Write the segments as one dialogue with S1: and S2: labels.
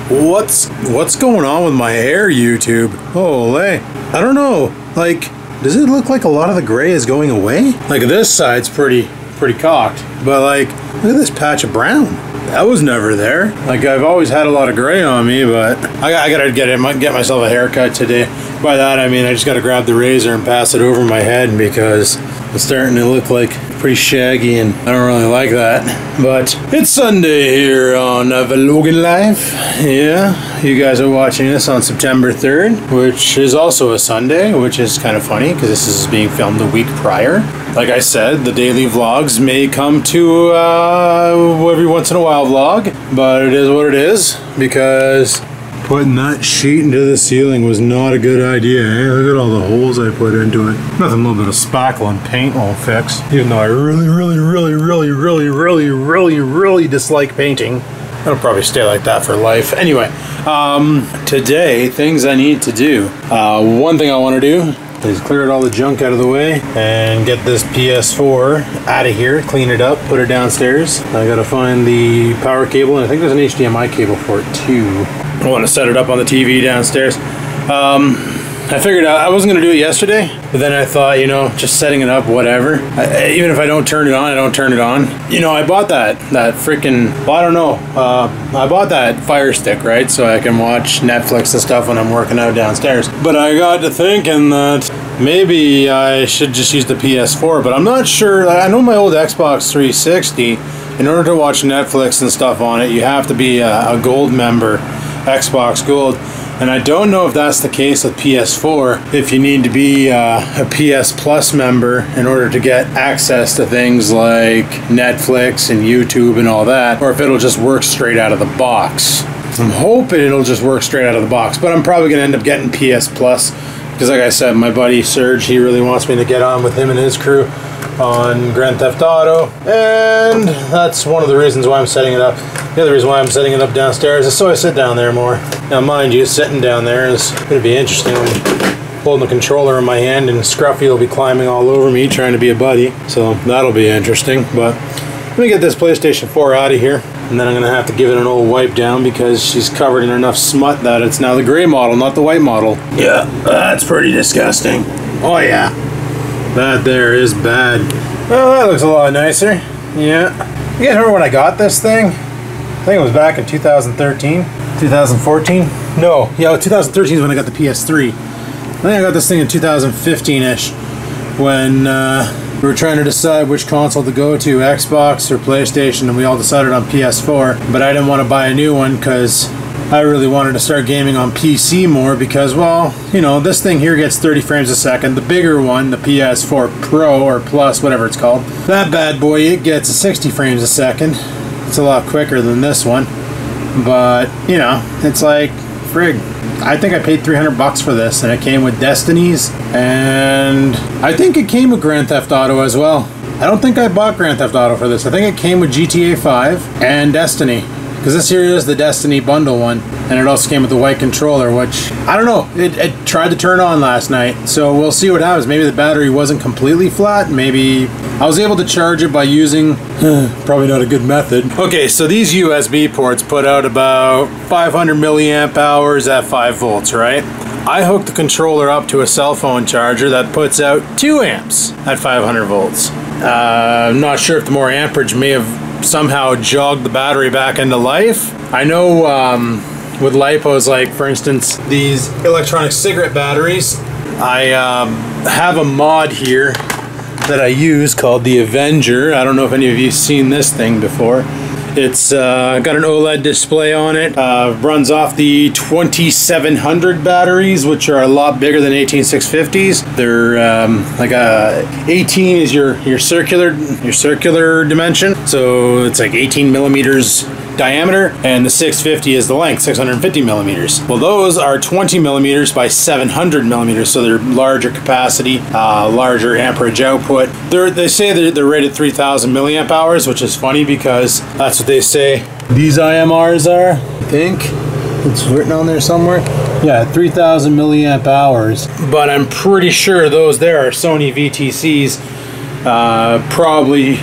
S1: What's going on with my hair, YouTube? Holy, I don't know. Like, does it look like a lot of the gray is going away? Like this side's pretty cocked, but like, look at this patch of brown. That was never there. Like, I've always had a lot of gray on me, but I gotta get myself a haircut today. By that I mean I just gotta grab the razor and pass it over my head because it's starting to look like pretty shaggy and I don't really like that. But it's Sunday here on Vlogging Life. Yeah, you guys are watching this on September 3rd, which is also a Sunday, which is kind of funny because this is being filmed a week prior. Like I said, the daily vlogs may come to every once in a while vlog, but it is what it is because putting that sheet into the ceiling was not a good idea, eh? Look at all the holes I put into it. Nothing, a little bit of spackle and paint won't fix. Even though I really dislike painting. It'll probably stay like that for life. Anyway, today, things I need to do. One thing I want to do is clear all the junk out of the way and get this PS4 out of here, clean it up, put it downstairs. I gotta find the power cable, and I think there's an HDMI cable for it too. I want to set it up on the TV downstairs. I figured out I wasn't going to do it yesterday, but then I thought, you know, just setting it up, whatever. Even if I don't turn it on, I don't turn it on. You know, I bought that freaking, well, I don't know. I bought that Fire Stick, right? So I can watch Netflix and stuff when I'm working out downstairs. But I got to thinking that maybe I should just use the PS4, but I'm not sure. I know my old Xbox 360, in order to watch Netflix and stuff on it, you have to be a gold member, Xbox Gold. And I don't know if that's the case with PS4, if you need to be a PS Plus member in order to get access to things like Netflix and YouTube and all that, or if it'll just work straight out of the box. I'm hoping it'll just work straight out of the box, but I'm probably going to end up getting PS Plus, because like I said, my buddy Serge, he really wants me to get on with him and his crew on Grand Theft Auto, and that's one of the reasons why I'm setting it up. The other reason why I'm setting it up downstairs is so I sit down there more. Now mind you, sitting down there is going to be interesting when I'm holding the controller in my hand and Scruffy will be climbing all over me trying to be a buddy, so that'll be interesting. But let me get this PlayStation 4 out of here, and then I'm going to have to give it an old wipe down because she's covered in enough smut that it's now the gray model, not the white model. Yeah, that's pretty disgusting. Oh yeah. That there is bad. Well, that looks a lot nicer. Yeah. You guys remember when I got this thing? I think it was back in 2013, 2014. No, yeah, 2013 is when I got the PS3. I think I got this thing in 2015-ish when we were trying to decide which console to go to, Xbox or PlayStation, and we all decided on PS4. But I didn't want to buy a new one because I really wanted to start gaming on PC more because, well, you know, this thing here gets 30 frames a second. The bigger one, the PS4 Pro or Plus, whatever it's called, that bad boy, it gets 60 frames a second. It's a lot quicker than this one. But, you know, it's like, frig. I think I paid $300 for this, and it came with Destinies, and I think it came with Grand Theft Auto as well. I don't think I bought Grand Theft Auto for this. I think it came with GTA 5 and Destiny. Because this here is the Destiny bundle one, and it also came with the white controller, which, I don't know, it tried to turn on last night, so we'll see what happens. Maybe the battery wasn't completely flat, maybe I was able to charge it by using, probably not a good method. Okay, so these USB ports put out about 500 milliamp hours at 5 volts, right? I hooked the controller up to a cell phone charger that puts out 2 amps at 500 volts. I'm not sure if the more amperage may have somehow jogged the battery back into life. I know with LiPos, like for instance these electronic cigarette batteries, I have a mod here that I use called the Avenger. I don't know if any of you have seen this thing before. It's got an OLED display on it, runs off the 2700 batteries, which are a lot bigger than 18650s. They're like 18 is your circular dimension, so it's like 18 millimeters diameter, and the 650 is the length, 650 millimeters. Well, those are 20 millimeters by 700 millimeters, so they're larger capacity, larger amperage output. They say they're rated 3000 milliamp hours, which is funny because that's what they say these IMRs are. I think it's written on there somewhere. Yeah, 3000 milliamp hours. But I'm pretty sure those there are Sony VTCs, probably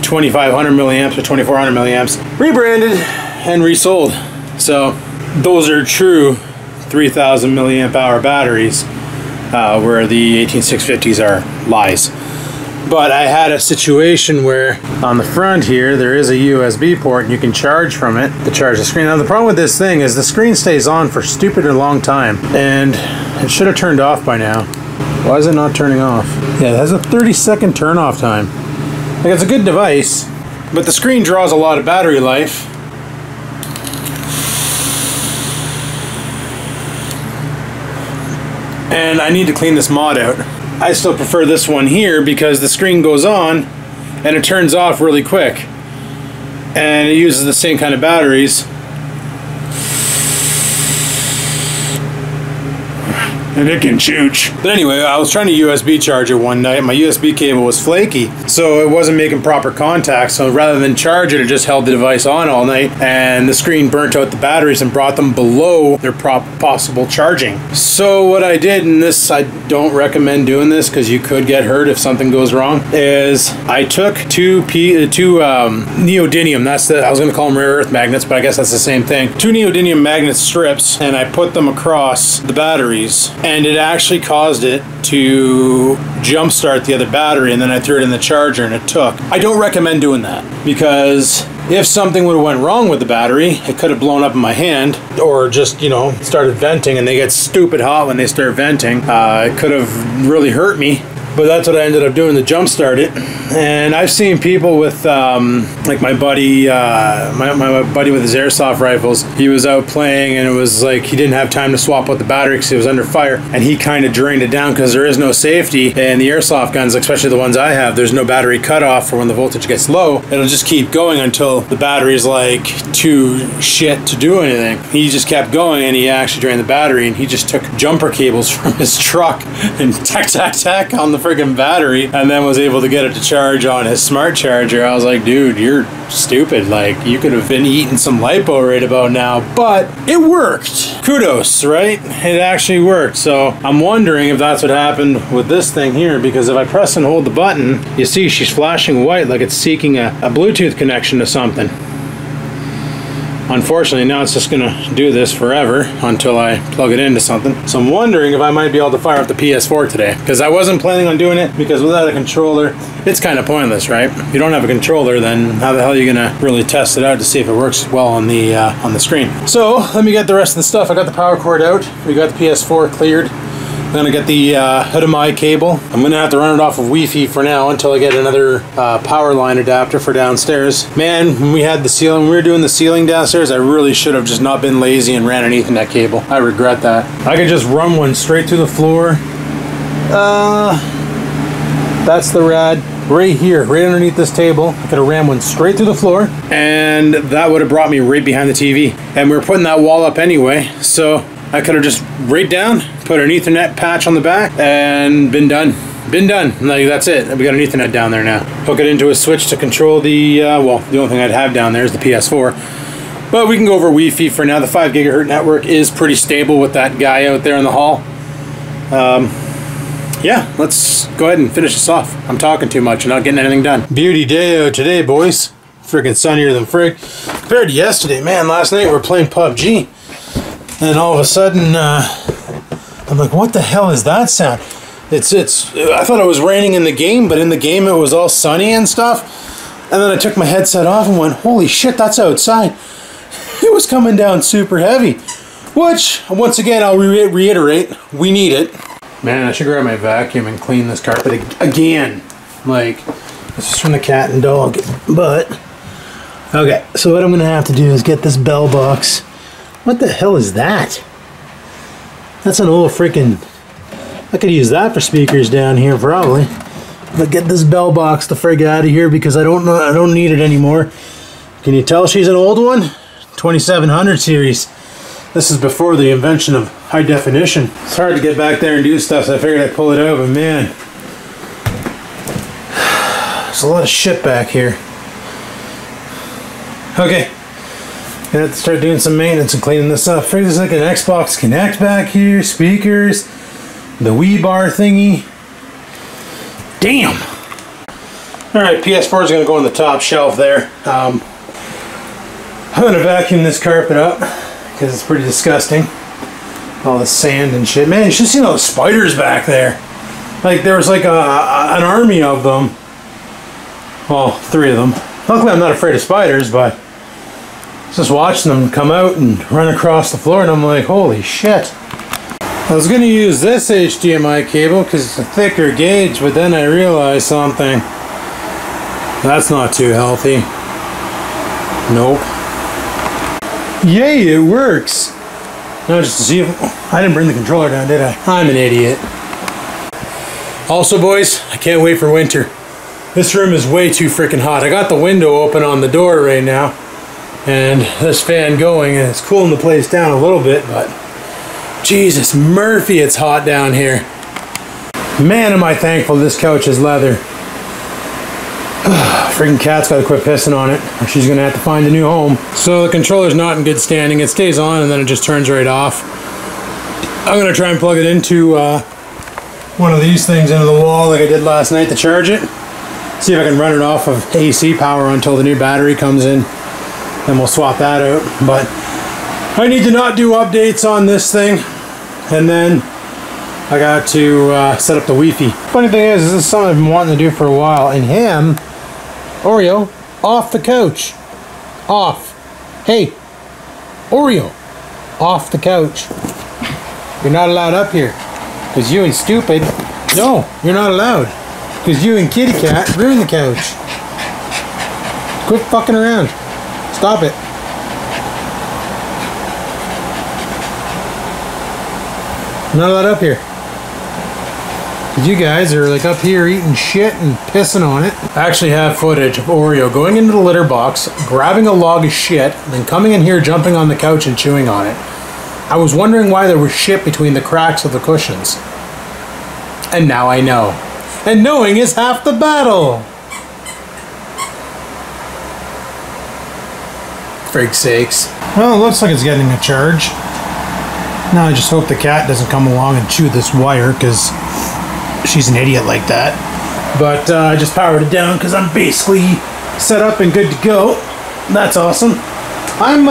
S1: 2500 milliamps or 2400 milliamps, rebranded and resold. So those are true 3,000 milliamp hour batteries, where the 18650s are lies. But I had a situation where on the front here there is a USB port and you can charge from it to charge the screen. Now the problem with this thing is the screen stays on for stupid long time, and it should have turned off by now. Why is it not turning off? Yeah, it has a 30-second turn off time. Like, it's a good device, but the screen draws a lot of battery life. And I need to clean this mod out. I still prefer this one here because the screen goes on and it turns off really quick. And it uses the same kind of batteries. And it can chooch. But anyway, I was trying to USB charge it one night. My USB cable was flaky, so it wasn't making proper contact. So rather than charge it, it just held the device on all night, and the screen burnt out the batteries and brought them below their possible charging. So what I did, and this, I don't recommend doing this because you could get hurt if something goes wrong, is I took two neodymium, I was going to call them rare earth magnets, but I guess that's the same thing. 2 neodymium magnet strips, and I put them across the batteries. And it actually caused it to jumpstart the other battery, and then I threw it in the charger and it took. I don't recommend doing that because if something would have went wrong with the battery, it could have blown up in my hand, or just, you know, started venting, and they get stupid hot when they start venting. It could have really hurt me. But that's what I ended up doing to jumpstart it. And I've seen people with, like my buddy, my buddy with his airsoft rifles. He was out playing, and it was like he didn't have time to swap out the battery because he was under fire, and he kind of drained it down because there is no safety in the airsoft guns, especially the ones I have. There's no battery cutoff for when the voltage gets low. It'll just keep going until the battery's like too shit to do anything. He just kept going, and he actually drained the battery, and he just took jumper cables from his truck and tack on the friggin' battery, and then was able to get it to charge on his smart charger. I was like, dude, you're stupid. Like, you could have been eating some lipo right about now. But it worked. Kudos, right? It actually worked. So I'm wondering if that's what happened with this thing here, because if I press and hold the button, you see she's flashing white like it's seeking a Bluetooth connection to something. Unfortunately, now it's just gonna do this forever until I plug it into something. So I'm wondering if I might be able to fire up the PS4 today, because I wasn't planning on doing it, because without a controller, it's kind of pointless, right? If you don't have a controller, then how the hell are you gonna really test it out to see if it works well on the screen? So let me get the rest of the stuff. I got the power cord out. We got the PS4 cleared. I'm gonna get the HDMI cable. I'm gonna have to run it off of Wi-Fi for now until I get another power line adapter for downstairs. Man, when we had the ceiling, when we were doing the ceiling downstairs, I really should have just not been lazy and ran an Ethernet cable. I regret that. I could just run one straight through the floor. That's the rad. Right here, right underneath this table. I could have ran one straight through the floor, and that would have brought me right behind the TV. And we were putting that wall up anyway, so I could have just right down, put an Ethernet patch on the back, and been done. Been done. Like, that's it. We got an Ethernet down there now. Hook it into a switch to control the, well, the only thing I'd have down there is the PS4. But we can go over Wi-Fi for now. The 5 gigahertz network is pretty stable with that guy out there in the hall. Yeah, let's go ahead and finish this off. I'm talking too much and not getting anything done. Beauty day today, boys. Freaking sunnier than frig. Compared to yesterday, man, last night we were playing PUBG. And all of a sudden, I'm like, what the hell is that sound? I thought it was raining in the game, but in the game it was all sunny and stuff. And then I took my headset off and went, holy shit, that's outside. It was coming down super heavy. Which, once again, I'll reiterate, we need it. Man, I should grab my vacuum and clean this carpet again. Like, this is from the cat and dog. But, okay, so what I'm going to have to do is get this bell box. What the hell is that? That's an old freaking... I could use that for speakers down here, probably. But get this bell box the frig out of here because I don't need it anymore. Can you tell she's an old one? 2700 series. This is before the invention of high definition. It's hard to get back there and do stuff, so I figured I'd pull it out, but man, there's a lot of shit back here. Okay, gonna have to start doing some maintenance and cleaning this up. I figured there's like an Xbox Connect back here, speakers, the Wii bar thingy. Damn! Alright, PS4 is gonna go on the top shelf there. I'm gonna vacuum this carpet up, because it's pretty disgusting. All the sand and shit. Man, you should have seen all the spiders back there. Like, there was like an army of them. Well, 3 of them. Luckily, I'm not afraid of spiders, but just watching them come out and run across the floor, and I'm like, holy shit. I was going to use this HDMI cable because it's a thicker gauge, but then I realized something. That's not too healthy. Nope. Yay, it works! Now just to see if... I didn't bring the controller down, did I? I'm an idiot. Also, boys, I can't wait for winter. This room is way too freaking hot. I got the window open on the door right now, and this fan going, and it's cooling the place down a little bit, but Jesus Murphy, it's hot down here. Man, am I thankful this couch is leather. Freaking cat's got to quit pissing on it, or she's gonna have to find a new home. So the controller's not in good standing. It stays on and then it just turns right off. I'm gonna try and plug it into one of these things into the wall like I did last night to charge it. See if I can run it off of AC power until the new battery comes in. Then we'll swap that out. But I need to not do updates on this thing. And then I got to set up the Wi-Fi. Funny thing is, this is something I've been wanting to do for a while. And him, Oreo, off the couch. Off. Hey, Oreo, off the couch. You're not allowed up here. Because you and stupid. No, you're not allowed. Because you and kitty cat ruined the couch. Quit fucking around. Stop it. You're not allowed up here. Because you guys are like up here eating shit and pissing on it. I actually have footage of Oreo going into the litter box, grabbing a log of shit, then coming in here, jumping on the couch and chewing on it. I was wondering why there was shit between the cracks of the cushions. And now I know. And knowing is half the battle! Frig sakes. Well, it looks like it's getting a charge. Now I just hope the cat doesn't come along and chew this wire, because she's an idiot like that. But I just powered it down because I'm basically set up and good to go. That's awesome. I'm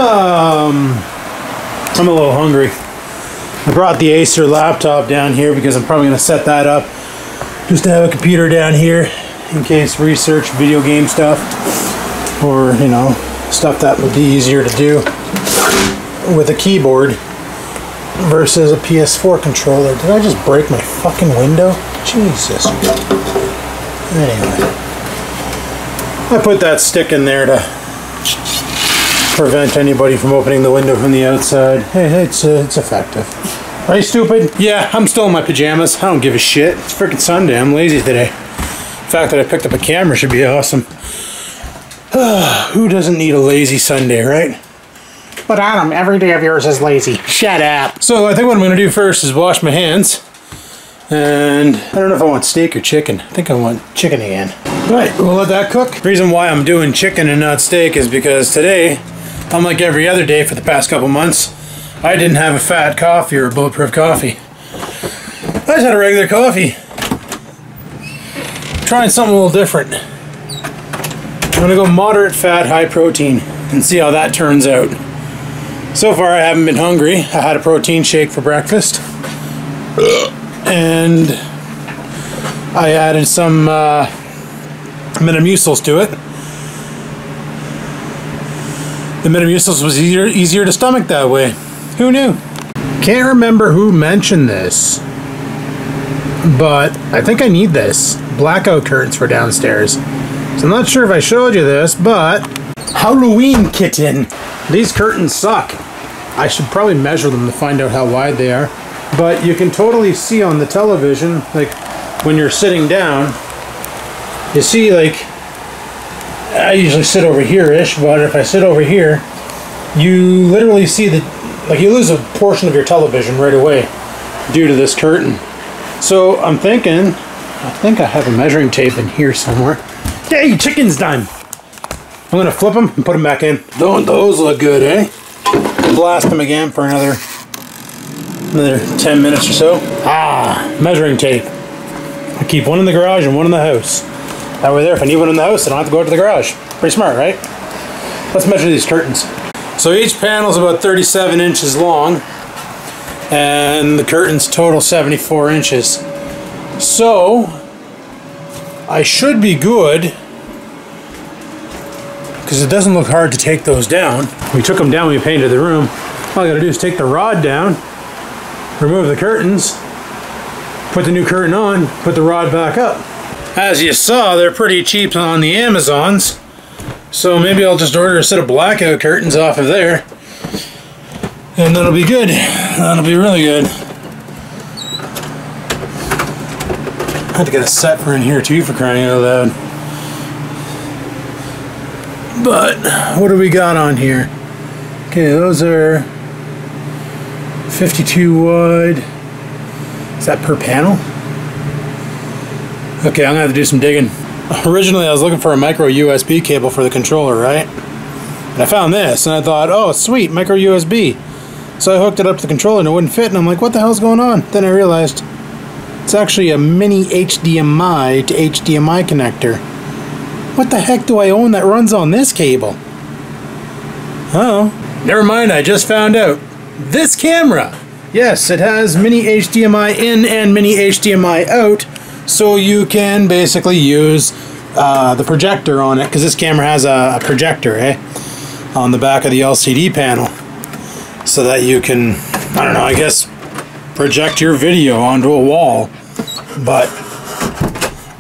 S1: a little hungry. I brought the Acer laptop down here because I'm probably going to set that up just to have a computer down here in case research video game stuff, or, you know, stuff that would be easier to do with a keyboard versus a PS4 controller. Did I just break my fucking window? Jesus. Anyway, I put that stick in there to prevent anybody from opening the window from the outside. Hey, it's effective. Right, stupid? Yeah, I'm still in my pajamas. I don't give a shit. It's freaking Sunday. I'm lazy today. The fact that I picked up a camera should be awesome. Who doesn't need a lazy Sunday, right? But Adam, every day of yours is lazy. Shut up. So I think what I'm going to do first is wash my hands. And I don't know if I want steak or chicken. I think I want chicken again. Right, we'll let that cook. The reason why I'm doing chicken and not steak is because today, unlike every other day for the past couple months, I didn't have a fat coffee or a bulletproof coffee. I just had a regular coffee. Trying something a little different. I'm gonna go moderate fat, high protein and see how that turns out. So far I haven't been hungry. I had a protein shake for breakfast. And I added some Metamucils to it. The Metamucils was easier to stomach that way. Who knew? Can't remember who mentioned this, but I think I need this. Blackout curtains for downstairs. So I'm not sure if I showed you this, but Halloween kitten. These curtains suck. I should probably measure them to find out how wide they are. But you can totally see on the television, like when you're sitting down, you see, like, I usually sit over here-ish, but if I sit over here, you literally see like you lose a portion of your television right away due to this curtain. So I'm thinking, I think I have a measuring tape in here somewhere. Yay, chicken's done. I'm gonna flip them and put them back in. Don't those look good, eh? Blast them again for another 10 minutes or so. Ah, measuring tape. I keep one in the garage and one in the house. That way there, if I need one in the house, I don't have to go out to the garage. Pretty smart, right? Let's measure these curtains. So each panel is about 37 inches long, and the curtains total 74 inches. So I should be good, because it doesn't look hard to take those down. We took them down when we painted the room. All I gotta do is take the rod down, remove the curtains, put the new curtain on, put the rod back up. As you saw, they're pretty cheap on the Amazons, so maybe I'll just order a set of blackout curtains off of there, and that'll be good. That'll be really good. I had to get a set for in here too, for crying out loud. But what do we got on here? Okay, those are 52 wide. Is that per panel? Okay, I'm gonna have to do some digging. Originally I was looking for a micro USB cable for the controller, right? And I found this and I thought, oh sweet, micro USB. So I hooked it up to the controller and it wouldn't fit, and I'm like, what the hell's going on? Then I realized it's actually a mini HDMI to HDMI connector. What the heck do I own that runs on this cable? Oh, never mind, I just found out. This camera! Yes, it has mini HDMI in and mini HDMI out, so you can basically use the projector on it, because this camera has a projector, on the back of the LCD panel, so that you can, I don't know, I guess project your video onto a wall. But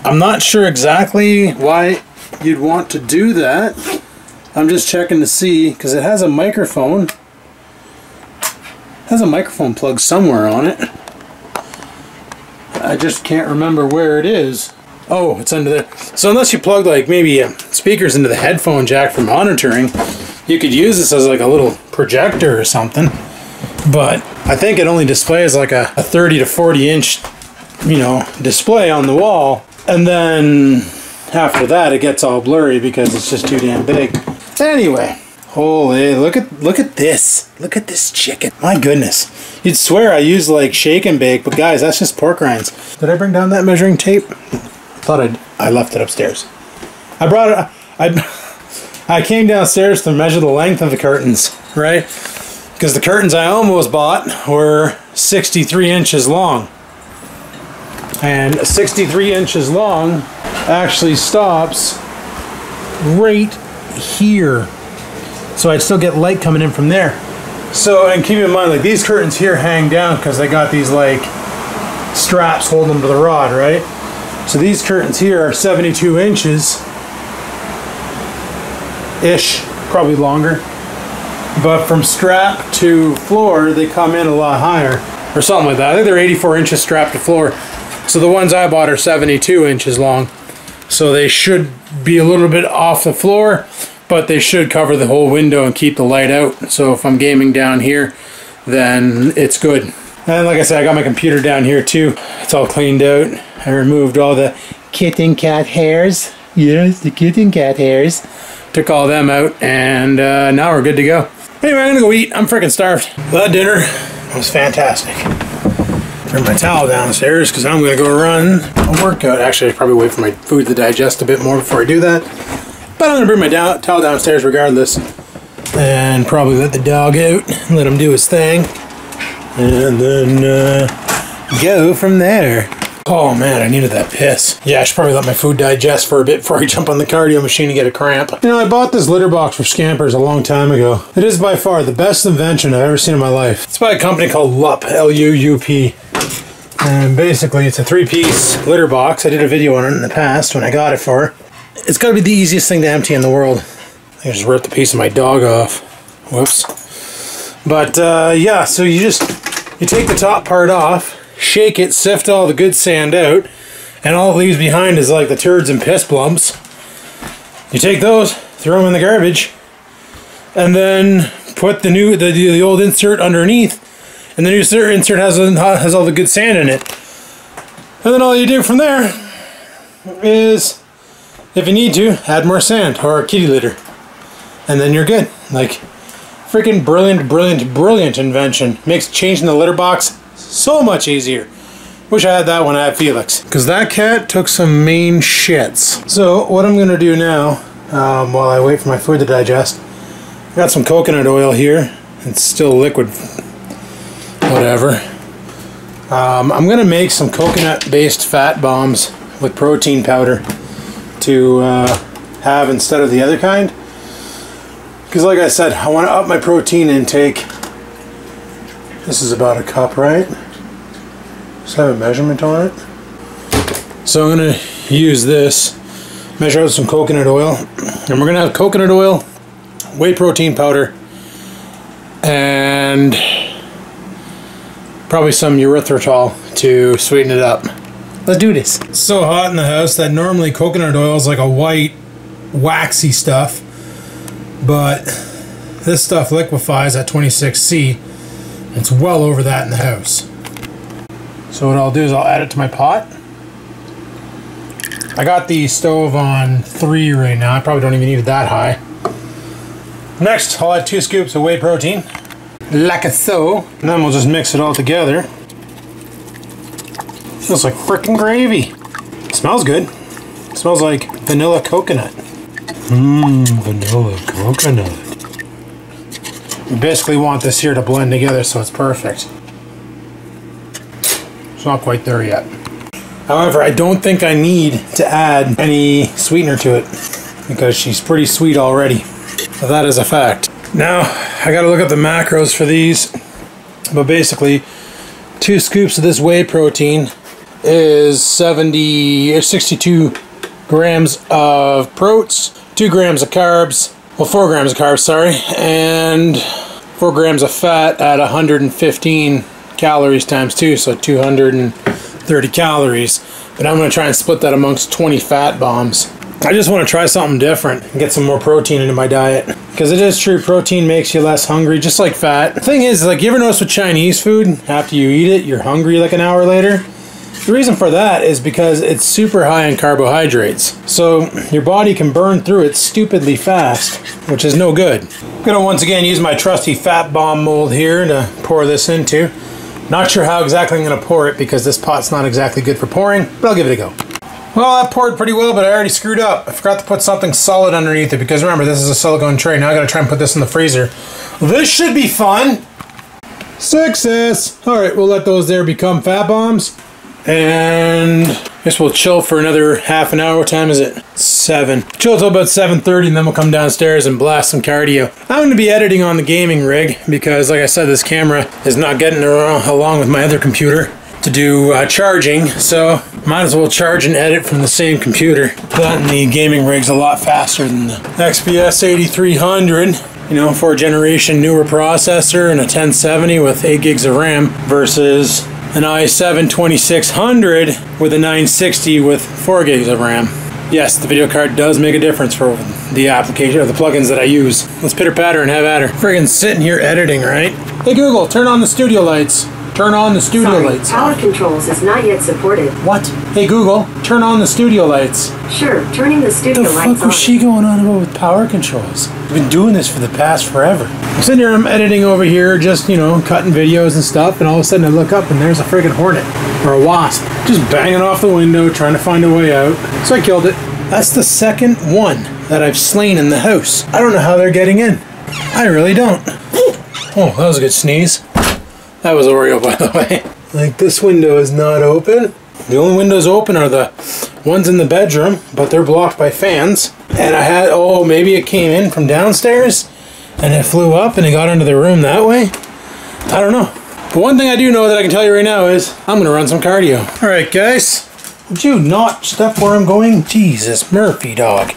S1: I'm not sure exactly why you'd want to do that. I'm just checking to see, because it has a microphone. It has a microphone plug somewhere on it. I just can't remember where it is. Oh, it's under there. So unless you plug like maybe speakers into the headphone jack for monitoring, you could use this as like a little projector or something. But I think it only displays like a 30 to 40 inch, you know, display on the wall. And then after that it gets all blurry because it's just too damn big. Anyway, holy, look at this. Look at this chicken. My goodness. You'd swear I used like shake and bake, but guys, that's just pork rinds. Did I bring down that measuring tape? Thought I left it upstairs. I brought it. I came downstairs to measure the length of the curtains, right? Because the curtains I almost bought were 63 inches long. And 63 inches long actually stops right here. So I'd still get light coming in from there. So, and keep in mind, like these curtains here hang down because they got these like straps holding them to the rod, right? So these curtains here are 72 inches ish, probably longer. But from strap to floor, they come in a lot higher, or something like that. I think they're 84 inches strap to floor. So the ones I bought are 72 inches long. So they should be a little bit off the floor, but they should cover the whole window and keep the light out. So if I'm gaming down here, then it's good. And like I said, I got my computer down here too. It's all cleaned out. I removed all the kitten cat hairs. Yes, the kitten cat hairs. Took all them out, and now we're good to go. Anyway, I'm gonna go eat. I'm freaking starved. That dinner was fantastic. Bring my towel downstairs because I'm gonna go run a workout. Actually, I should probably wait for my food to digest a bit more before I do that. But I'm gonna bring my towel downstairs regardless, and probably let the dog out and let him do his thing, and then go from there. Oh man, I needed that piss. Yeah, I should probably let my food digest for a bit before I jump on the cardio machine and get a cramp. You know, I bought this litter box for Scampers a long time ago. It is by far the best invention I've ever seen in my life. It's by a company called LUP, L-U-U-P. And basically it's a 3-piece litter box. I did a video on it in the past when I got it for her. It's gotta be the easiest thing to empty in the world. I think I just ripped a piece of my dog off. Whoops. But yeah, so you take the top part off, shake it, sift all the good sand out, and all it leaves behind is like the turds and piss lumps. You take those, throw them in the garbage, and then put the old insert underneath, and the new insert has all the good sand in it. And then all you do from there is, if you need to, add more sand or kitty litter, and then you're good. Like, freaking brilliant, brilliant, brilliant invention. Makes changing the litter box so much easier. Wish I had that when I had Felix, because that cat took some mean shits. So what I'm gonna do now, while I wait for my food to digest, Got some coconut oil here. It's still liquid, whatever. I'm gonna make some coconut-based fat bombs with protein powder to have instead of the other kind. Because like I said, I want to up my protein intake. This is about a cup, right? Just have a measurement on it. So I'm gonna use this, measure out some coconut oil, and we're gonna have coconut oil, whey protein powder, and probably some erythritol to sweeten it up. Let's do this. It's so hot in the house that normally coconut oil is like a white, waxy stuff, but this stuff liquefies at 26°C. It's well over that in the house. So what I'll do is I'll add it to my pot. I got the stove on 3 right now. I probably don't even need it that high. Next, I'll add 2 scoops of whey protein, like so, and then we'll just mix it all together. Smells like frickin' gravy. It smells good. It smells like vanilla coconut. Vanilla coconut. We basically want this here to blend together so it's perfect. It's not quite there yet. However, I don't think I need to add any sweetener to it because she's pretty sweet already. So that is a fact. Now, I gotta look up the macros for these. But basically, 2 scoops of this whey protein is 62 grams of protein, 2 grams of carbs, well 4 grams of carbs, sorry, and 4 grams of fat at 115 calories times 2, so 230 calories. But I'm going to try and split that amongst 20 fat bombs. I just want to try something different and get some more protein into my diet. Because it is true, protein makes you less hungry, just like fat. The thing is, like, you ever notice with Chinese food, after you eat it, you're hungry like an hour later? The reason for that is because it's super high in carbohydrates. So your body can burn through it stupidly fast, which is no good. I'm going to once again use my trusty fat bomb mold here to pour this into. Not sure how exactly I'm going to pour it because this pot's not exactly good for pouring, but I'll give it a go. Well, that poured pretty well, but I already screwed up. I forgot to put something solid underneath it because remember, this is a silicone tray. Now I got to try and put this in the freezer. This should be fun. Success! Alright, we'll let those there become fat bombs. And I guess we'll chill for another half an hour. What time is it? 7. Chill till about 7:30 and then we'll come downstairs and blast some cardio. I'm going to be editing on the gaming rig because, like I said, this camera is not getting along with my other computer to do charging, so might as well charge and edit from the same computer. That and the gaming rig's a lot faster than the XPS 8300. You know, 4th generation newer processor and a 1070 with 8 gigs of RAM versus an i7 2600 with a 960 with 4 gigs of RAM. Yes, the video card does make a difference for the application or the plugins that I use. Let's pitter patter and have at her. Friggin' sitting here editing, right? Hey Google, turn on the studio lights. Turn on the studio lights.
S2: Power controls is not yet supported.
S1: What? Hey Google, turn on the studio lights.
S2: Sure, turning the studio lights on.
S1: What the fuck was she going on about with power controls? I've been doing this for the past forever. I'm sitting here, I'm editing over here, just, you know, cutting videos and stuff, and all of a sudden I look up and there's a friggin' hornet. Or a wasp. Just banging off the window, trying to find a way out. So I killed it. That's the second one that I've slain in the house. I don't know how they're getting in. I really don't. Oh, that was a good sneeze. That was Oreo, by the way. Like, this window is not open. The only windows open are the ones in the bedroom, but they're blocked by fans. And I had, oh, maybe it came in from downstairs and it flew up and it got into the room that way. I don't know. But one thing I do know that I can tell you right now is I'm going to run some cardio. All right, guys. Would you not step where I'm going? Jesus, Murphy, dog.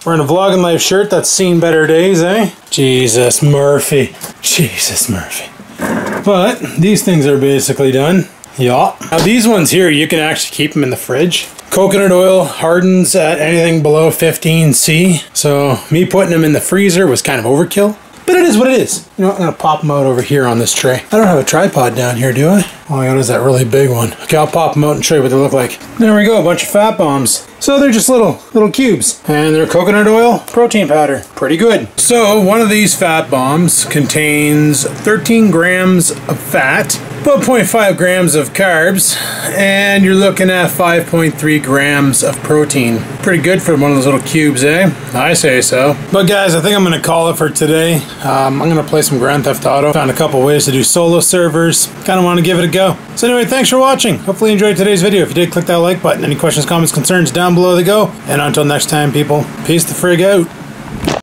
S1: Wearing a Vlogging Life shirt that's seen better days, eh? Jesus, Murphy. Jesus, Murphy. But these things are basically done. Yeah. Now these ones here, you can actually keep them in the fridge. Coconut oil hardens at anything below 15°C. So me putting them in the freezer was kind of overkill. But it is what it is. You know what, I'm going to pop them out over here on this tray. I don't have a tripod down here, do I? Oh my god, is that really big one. Okay, I'll pop them out and show you what they look like. There we go, a bunch of fat bombs. So they're just little cubes, and they're coconut oil protein powder. Pretty good. So one of these fat bombs contains 13 grams of fat, about 0.5 grams of carbs, and you're looking at 5.3 grams of protein. Pretty good for one of those little cubes, eh? I say so. But guys, I think I'm gonna call it for today. I'm gonna play some Grand Theft Auto. Found a couple ways to do solo servers. Kind of want to give it a go. So anyway, thanks for watching. Hopefully you enjoyed today's video. If you did, click that like button. Any questions, comments, concerns, down below they go. And until next time, people, peace the frig out.